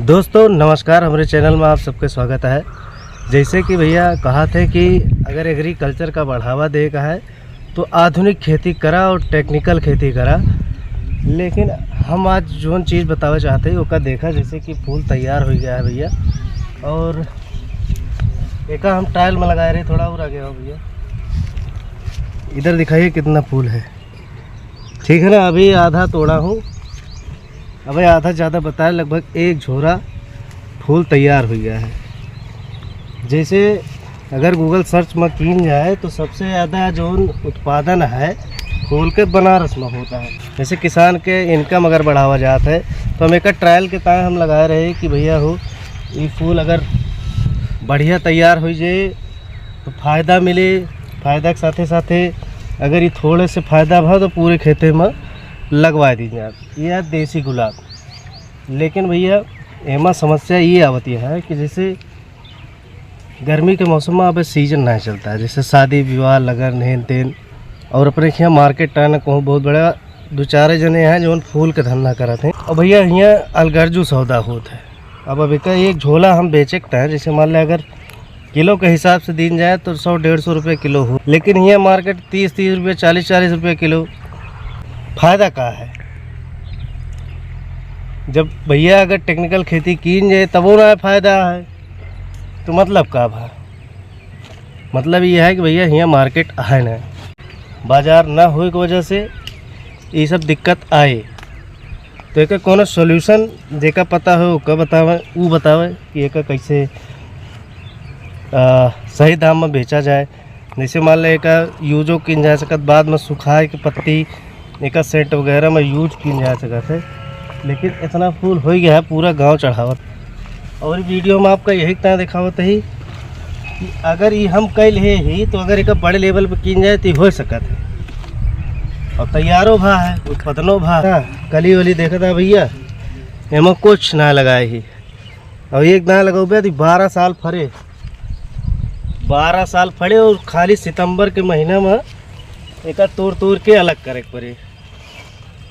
दोस्तों नमस्कार, हमारे चैनल में आप सबका स्वागत है। जैसे कि भैया कहा थे कि अगर एग्रीकल्चर का बढ़ावा देगा है तो आधुनिक खेती करा और टेक्निकल खेती करा। लेकिन हम आज जो चीज़ बतावा चाहते हैं उसका देखा, जैसे कि फूल तैयार हो गया है भैया, और एक हम ट्रायल में लगाए रहे। थोड़ा और आगे हो भैया, इधर दिखाइए कितना फूल है। ठीक है ना, अभी आधा तोड़ा हूँ, अभी आधा ज़्यादा बताया, लगभग एक झोरा फूल तैयार हो गया है। जैसे अगर गूगल सर्च में कीन जाए तो सबसे ज़्यादा जो उत्पादन है फूल के बनारस में होता है। जैसे किसान के इनकम अगर बढ़ावा जाता है तो हम एक ट्रायल के तय हम लगाए रहे कि भैया हो ये फूल अगर बढ़िया तैयार हो जाए तो फ़ायदा मिले। फ़ायदा के साथे साथे अगर ये थोड़े से फ़ायदा भा तो पूरे खेते में लगवा दीजिए आप। यह देसी गुलाब। लेकिन भैया एमा समस्या ये आवती है कि जैसे गर्मी के मौसम में अब सीजन नहीं चलता है, जैसे शादी विवाह लगन हेन तेन, और अपने यहाँ मार्केट टाइम कहूँ बहुत बड़ा दो चार जने हैं जो फूल के धंधा करते हैं। और भैया यहाँ अलगर्जू सौदा होता है। अब अभी का एक झोला हम बेचकता है, जैसे मान लें अगर किलो के हिसाब से दिन जाए तो 100-150 रुपये किलो हो, लेकिन यहाँ मार्केट 30-30 रुपये 40-40 रुपये किलो। फ़ायदा का है जब भैया अगर टेक्निकल खेती की जाए तब वो ना फ़ायदा है, तो मतलब का भा मतलब ये है कि भैया यहाँ मार्केट है ना, बाज़ार ना होने की वजह से ये सब दिक्कत आए। तो एक कोनो सोल्यूशन जेका पता हो उसका बतावे, वो बतावे कि एक कैसे सही दाम में बेचा जाए। जैसे मान लें एक यूजो किन जा सकत, बाद में सुखाए के पत्ती एक सेट वगैरह में यूज किन जा सकत है। लेकिन इतना फूल हो गया है पूरा गांव चढ़ावत। और वीडियो में आपका यही तरह दिखावत है कि अगर ये हम कैल है ही तो अगर एक बड़े लेवल पे किन जाए तो हो सकत है। और तैयारो भा है, उत्पादनो भा है। कली वली देखा था भैया, एम कुछ ना लगाए ही, और एक ना लगाओ तो 12 साल फरे, 12 साल फड़े। और खाली सितंबर के महीना में एक तोड़ के अलग करे पड़े।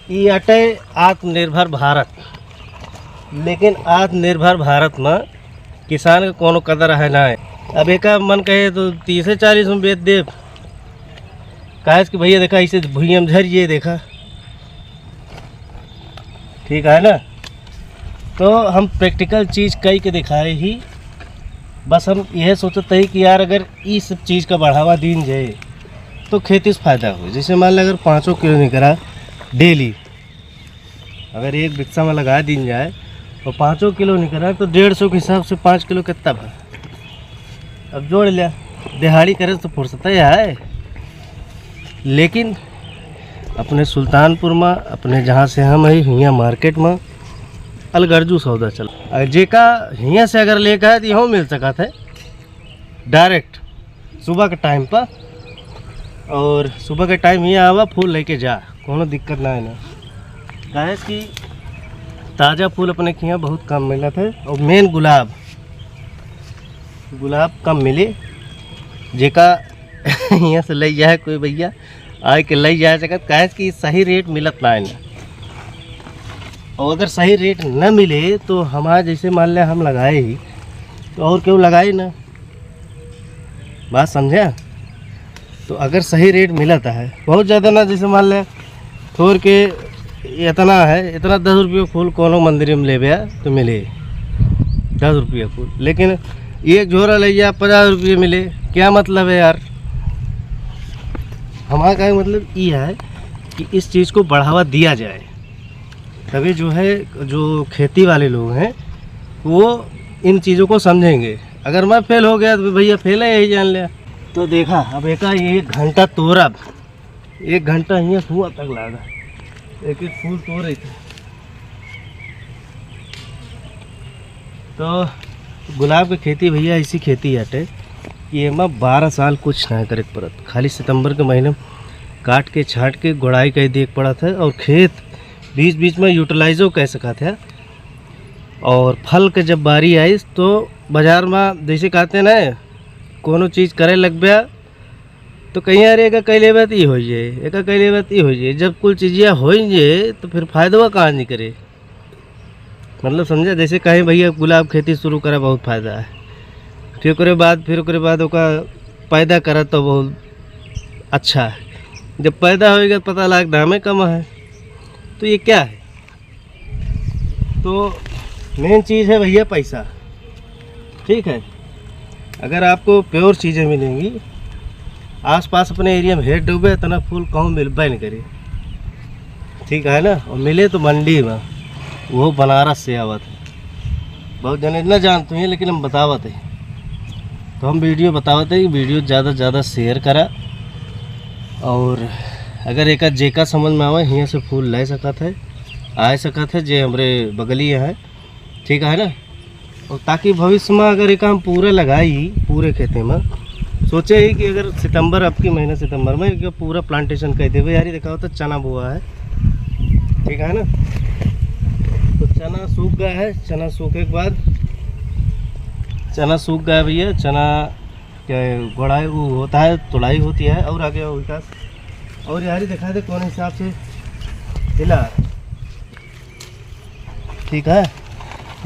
ये अटे आत्मनिर्भर भारत। लेकिन आत्मनिर्भर भारत में किसान का कोनो कदर है ना है। अब एक मन कहे तो 30-40 में बेच दे, कहे कि भैया देखा इसे भूइयम झरिए देखा, ठीक है ना। तो हम प्रैक्टिकल चीज़ कई के दिखाए ही, बस हम यह सोचते हैं कि यार अगर इस सब चीज़ का बढ़ावा दी जाए तो खेती से फ़ायदा हो। जैसे मान लो अगर 5 किलो निकला डेली, अगर एक बिक्सा में लगा दी जाए और 5 किलो निकला तो 150 के हिसाब से 5 किलो कितना भा। अब जोड़ लिया, दिहाड़ी करे तो फुर्सत है। लेकिन अपने सुल्तानपुर में, अपने जहाँ से हम है हियाँ मार्केट में अलगर्जू सौदा चल, जेका हियाँ से अगर लेकर है तो यहाँ मिल सका था डायरेक्ट सुबह के टाइम पर। और सुबह के टाइम यहाँ आवा फूल लेके जा, कोनो दिक्कत ना है ना। काहे कि ताज़ा फूल अपने के यहाँ बहुत कम मिला था। और मेन गुलाब कम मिले, जेका यहाँ से ले जाए कोई भैया आए के ले जा सकत। काहे कि सही रेट मिलत ना है ना। और अगर सही रेट न मिले तो हमारा जैसे मान लिया हम लगाए ही तो और क्यों लगाए ना, बात समझे। तो अगर सही रेट मिलता है बहुत ज़्यादा ना, जैसे मान लें थोड़ के इतना है, इतना 10 रुपये फूल कोनो मंदिर में ले गया तो मिले 10 रुपये फूल। लेकिन एक झोरा ले गया 50 रुपये मिले, क्या मतलब है यार। हमारा का मतलब ये है कि इस चीज़ को बढ़ावा दिया जाए, तभी जो है जो खेती वाले लोग हैं वो इन चीज़ों को समझेंगे। अगर मैं फेल हो गया तो भैया फेल है यही जान लिया। तो देखा अब एक 1 घंटा तोड़ा, 1 घंटा यहाँ हुआ तक लगा, एक फूल तोड़ रही थी। तो गुलाब की खेती भैया ऐसी खेती हटे कि एમાં 12 साल कुछ ना करे पड़त। खाली सितंबर के महीने में काट के छाट के गुड़ाई कर देख पड़ा था, और खेत बीच बीच में यूटिलाइजो कह सका था। और फल के जब बारी आई तो बाज़ार में जैसे कहते हैं ना, कोनो चीज़ करे लग गया तो कहीं अरे एक कई लेवत ही हो जाए, एक कई लेवत ही हो जाए। जब कुल चीज़िया हो जाए तो फिर फायदा कहाँ नहीं करे। मतलब समझा, जैसे कहीं भैया गुलाब खेती शुरू करा बहुत फ़ायदा है, फिर ओकरे बाद ओका पैदा करा तो बहुत अच्छा है। जब पैदा होएगा पता लग दामे कम है, तो ये क्या है। तो मेन चीज़ है भैया पैसा, ठीक है। अगर आपको प्योर चीज़ें मिलेंगी, आसपास अपने एरिया में हेड डूबे इतना फूल कहूँ मिलबे नहीं करी, ठीक है ना। और मिले तो मंडी में, वो बनारस से आवत है। बहुत जने न जानते हैं लेकिन हम बतावत है, तो हम वीडियो बतावत है कि वीडियो ज़्यादा से ज़्यादा शेयर करा। और अगर एक जेका समझ में आवे यहाँ से फूल ले सकत है, आ सकत है, जे हमरे बगलिया है, ठीक है ना। और ताकि भविष्य में अगर एक हम पूरा लगाई पूरे खेते में, सोचे ही कि अगर सितंबर आपकी महीना सितंबर में एक पूरा प्लांटेशन कर देवे यार, देखा तो चना बोआ है, ठीक है ना। तो चना सूख गया है, चना सूखे के बाद चना सूख गया भैया, चना क्या गोड़ाई वो होता है, तुड़ाई होती है और आगे विकास। और यार दिखा दे कौन हिसाब से हिला, ठीक है।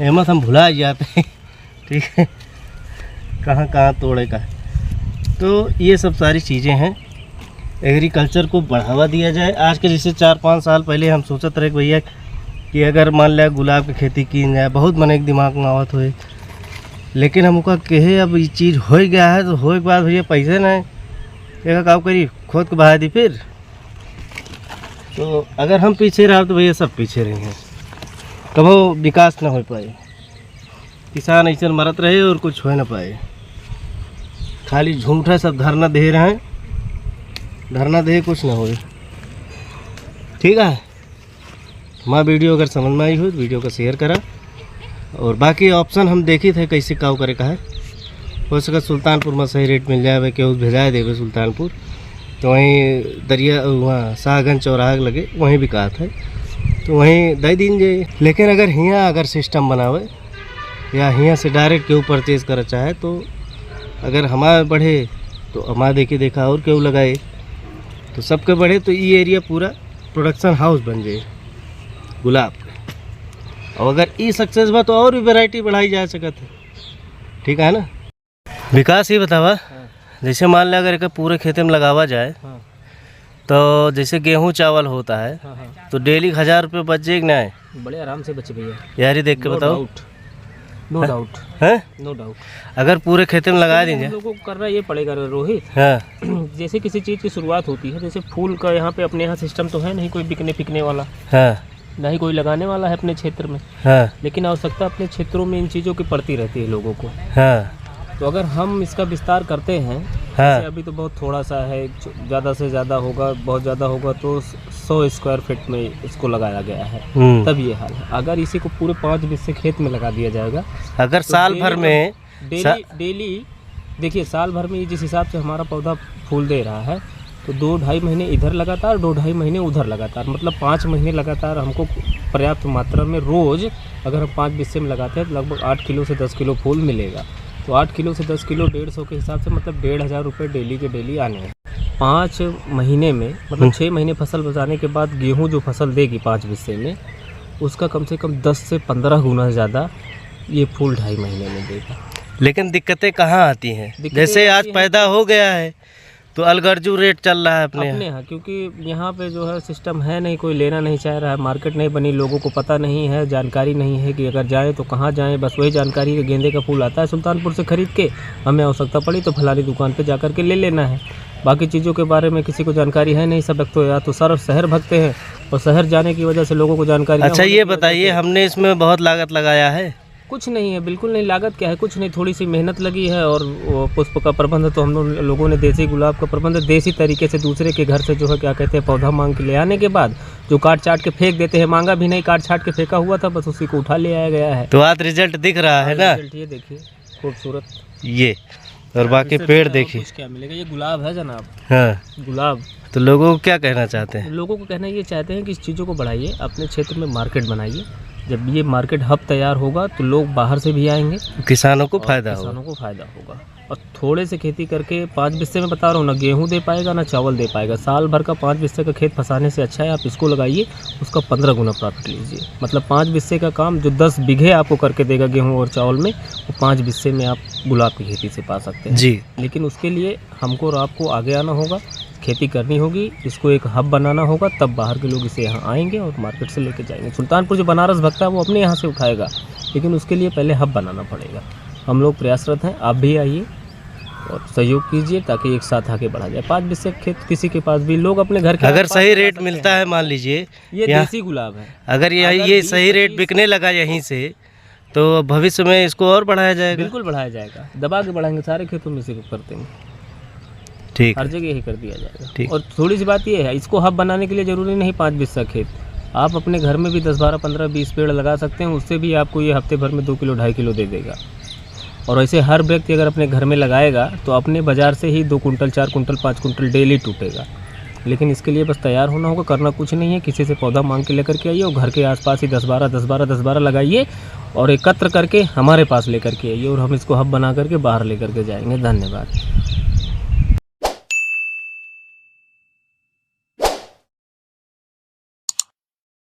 एमस हम भुला जाते हैं, ठीक है, कहाँ कहाँ तोड़े का। तो ये सब सारी चीज़ें हैं, एग्रीकल्चर को बढ़ावा दिया जाए। आज के जैसे 4-5 साल पहले हम सोचते रहे भैया कि अगर मान लिया गुलाब की खेती की जाए, बहुत मन एक दिमाग में आवत हुए, लेकिन हमका कहे अब ये चीज़ हो गया है तो हो के बाद भैया पैसे ना एक काम करी खुद को बहा दी फिर। तो अगर हम पीछे रहा तो भैया सब पीछे रहेंगे, कभी विकास ना हो पाए, किसान ऐसे मरत रहे और कुछ हो ना पाए, खाली झूठा सब धरना दे रहे हैं, धरना दे कुछ ना हो, ठीक है। हमारा वीडियो अगर समझ में आई हो तो वीडियो को शेयर करा। और बाकी ऑप्शन हम देखी थे कैसे काव करे का है, हो सके सुल्तानपुर में सही रेट मिल जाए, केहू भेजा देवे सुल्तानपुर, तो वहीं दरिया वहाँ शाहगंज चौराहा लगे वहीं भी कहा था, तो वहीं दे दीजिए। लेकिन अगर यहाँ अगर सिस्टम बनावे या यहाँ से डायरेक्ट केहू परचेज़ करा चाहे, तो अगर हमारे बढ़े तो हमारे देखा और केहू लगाए तो सबके बढ़े, तो ये एरिया पूरा प्रोडक्शन हाउस बन जाए गुलाब का। और अगर ये सक्सेस बा तो और भी वैरायटी बढ़ाई जा सकत है, ठीक है ना। विकास ये बतावा, जैसे मान लिया अगर एक पूरे खेते में लगावा जाए, तो जैसे गेहूं चावल होता है, तो डेली 1000 रुपये बच जाए कि ना है? बड़े आराम से बचे भैया यार ही देख के बताओ। नो डाउट है, नो डाउट। अगर पूरे खेते में लगा दीजिए, हम लोगों को करना ये पड़ेगा रोहित। हाँ, जैसे किसी चीज़ की शुरुआत होती है, जैसे फूल का यहाँ पे अपने यहाँ सिस्टम तो है नहीं कोई बिकने फिकने वाला, हाँ, ना ही कोई लगाने वाला है अपने क्षेत्र में, हाँ, लेकिन आवश्यकता अपने क्षेत्रों में इन चीज़ों की पड़ती रहती है लोगों को। हाँ, तो अगर हम इसका विस्तार करते हैं, हाँ, जैसे अभी तो बहुत थोड़ा सा है, ज़्यादा से ज़्यादा होगा, बहुत ज़्यादा होगा तो 100 स्क्वायर फीट में इसको लगाया गया है, तब ये हाल है। अगर इसी को पूरे 5 बिस्से खेत में लगा दिया जाएगा, अगर तो साल भर में डेली देखिए साल भर में जिस हिसाब से हमारा पौधा फूल दे रहा है, तो 2-2.5 महीने इधर लगातार, 2-2.5 महीने उधर लगातार, मतलब 5 महीने लगातार हमको पर्याप्त मात्रा में रोज़ अगर हम 5 बिस्से में लगाते हैं तो लगभग 8 किलो से 10 किलो फूल मिलेगा। तो 8 किलो से 10 किलो 150 के हिसाब से मतलब 1500 रुपये डेली के डेली आने हैं। 5 महीने में मतलब 6 महीने फसल बचाने के बाद गेहूं जो फसल देगी 5 बिस्से में, उसका कम से कम 10 से 15 गुना ज़्यादा ये फूल 2.5 महीने में देगा। लेकिन दिक्कतें कहाँ आती हैं? जैसे आज पैदा हो गया है तो अलगर्जू रेट चल रहा है अपने यहाँ, क्योंकि यहाँ पे जो है सिस्टम है नहीं, कोई लेना नहीं चाह रहा है, मार्केट नहीं बनी, लोगों को पता नहीं है, जानकारी नहीं है कि अगर जाएँ तो कहाँ जाएँ। बस वही जानकारी कि गेंदे का फूल आता है सुल्तानपुर से ख़रीद के, हमें आवश्यकता पड़ी तो फलानी दुकान पे जा कर के ले लेना है। बाकी चीज़ों के बारे में किसी को जानकारी है नहीं, सब तो या तो सर शहर भगते हैं, और शहर जाने की वजह से लोगों को जानकारी। अच्छा ये बताइए, हमने इसमें बहुत लागत लगाया है? कुछ नहीं है, बिल्कुल नहीं। लागत क्या है, कुछ नहीं, थोड़ी सी मेहनत लगी है। और वो पुष्प का प्रबंध तो हम लोगों ने देसी गुलाब का प्रबंध देसी तरीके से दूसरे के घर से जो है क्या कहते हैं पौधा मांग के ले आने के बाद जो काट चाट के फेंक देते हैं, मांगा भी नहीं, काट छाट के फेंका हुआ था, बस उसी को उठा ले आया गया है। तो आज रिजल्ट दिख रहा है ना? रिजल्ट ये देखिए खूबसूरत, ये और बाकी पेड़ देखिए क्या मिलेगा। ये गुलाब है जनाब, हाँ गुलाब। तो लोगों को क्या कहना चाहते हैं? लोगों को कहना ये चाहते हैं कि इस चीज़ों को बढ़ाइए, अपने क्षेत्र में मार्केट बनाइए, जब ये मार्केट हब तैयार होगा तो लोग बाहर से भी आएंगे, किसानों को और फायदा होगा। किसानों को फायदा होगा। और थोड़े से खेती करके 5 बिस्से में बता रहा हूँ ना, गेहूँ दे पाएगा ना चावल दे पाएगा। साल भर का 5 बिस्से का खेत फंसाने से अच्छा है आप इसको लगाइए, उसका 15 गुना प्रॉफिट लीजिए। मतलब 5 बिस्से का काम जो 10 बीघे आपको करके देगा गेहूँ और चावल में, वो 5 बिस्से में आप गुलाब की खेती से पा सकते हैं जी। लेकिन उसके लिए हमको और आपको आगे आना होगा, खेती करनी होगी, इसको एक हब बनाना होगा, तब बाहर के लोग इसे यहाँ आएंगे और मार्केट से लेके जाएंगे। सुल्तानपुर जो बनारस भगता है वो अपने यहाँ से उठाएगा, लेकिन उसके लिए पहले हब बनाना पड़ेगा। हम लोग प्रयासरत हैं, आप भी आइए और सहयोग कीजिए ताकि एक साथ आगे बढ़ा जाए। 5 बिस्से खेत किसी के पास भी, लोग अपने घर के अगर आसपास सही लगा रेट सकते मिलता हैं। है, मान लीजिए ये यहाँ- देसी गुलाब है, अगर ये अगर ये 20, सही रेट 25 बिकने लगा यहीं से, तो भविष्य में इसको और बढ़ाया जाएगा। बिल्कुल बढ़ाया जाएगा, दबा के बढ़ाएंगे, सारे खेतों में इसी को कर देंगे, ठीक हर है। जगह यही कर दिया जाएगा। ठीक। और थोड़ी सी बात ये है, इसको हब बनाने के लिए ज़रूरी नहीं 5 बिस्सा खेत, आप अपने घर में भी 10, 12, 15, 20 पेड़ लगा सकते हैं, उससे भी आपको ये हफ्ते भर में 2 किलो 2.5 किलो दे देगा। और ऐसे हर व्यक्ति अगर अपने घर में लगाएगा तो अपने बाज़ार से ही 2 कुंटल 4 कुंटल 5 कुंटल डेली टूटेगा। लेकिन इसके लिए बस तैयार होना होगा, करना कुछ नहीं है, किसी से पौधा मांग के लेकर के आइए और घर के आसपास ही 10-12 लगाइए और एकत्र करके हमारे पास लेकर के आइए और हम इसको हब बना करके बाहर लेकर के जाएंगे। धन्यवाद।